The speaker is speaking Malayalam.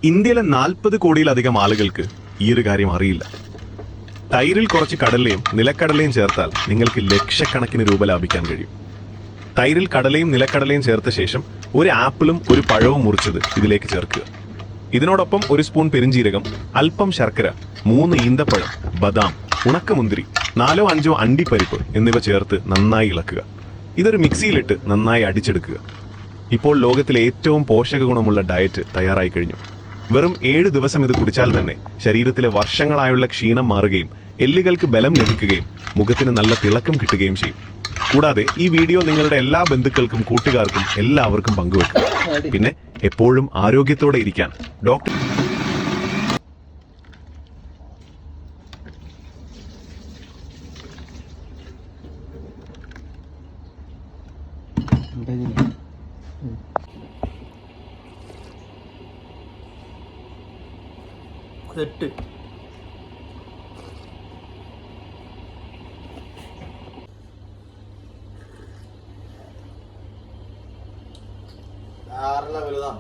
ഇന്ത്യയിലെ 40 കോടിയിലധികം ആളുകൾക്ക് ഈ ഒരു കാര്യം അറിയില്ല. തൈരിൽ കുറച്ച് കടലയും നിലക്കടലയും ചേർത്താൽ നിങ്ങൾക്ക് ലക്ഷക്കണക്കിന് രൂപ ലാഭിക്കാൻ കഴിയും. തൈരിൽ കടലയും നിലക്കടലയും ചേർത്ത ശേഷം ഒരു ആപ്പിളും ഒരു പഴവും മുറിച്ചത് ഇതിലേക്ക് ചേർക്കുക. ഇതിനോടൊപ്പം ഒരു സ്പൂൺ പെരിഞ്ജീരകം, അല്പം ശർക്കര, 3 ഈന്തപ്പഴം, ബദാം, ഉണക്കമുന്തിരി, 4-5 അണ്ടിപ്പരിപ്പ് എന്നിവ ചേർത്ത് നന്നായി ഇളക്കുക. ഇതൊരു മിക്സിയിലിട്ട് നന്നായി അടിച്ചെടുക്കുക. ഇപ്പോൾ ലോകത്തിലെ ഏറ്റവും പോഷക ഗുണമുള്ള ഡയറ്റ് തയ്യാറായി കഴിഞ്ഞു. വെറും 7 ദിവസം ഇത് കുടിച്ചാൽ തന്നെ ശരീരത്തിലെ വർഷങ്ങളായുള്ള ക്ഷീണം മാറുകയും എല്ലുകൾക്ക് ബലം ലഭിക്കുകയും മുഖത്തിന് നല്ല തിളക്കം കിട്ടുകയും ചെയ്യും. കൂടാതെ ഈ വീഡിയോ നിങ്ങളുടെ എല്ലാ ബന്ധുക്കൾക്കും കൂട്ടുകാർക്കും എല്ലാവർക്കും പങ്കുവെക്കുക. പിന്നെ എപ്പോഴും ആരോഗ്യത്തോടെ ഇരിക്കാൻ ഡോക്ടർ സെറ്റ് വലുതാണ്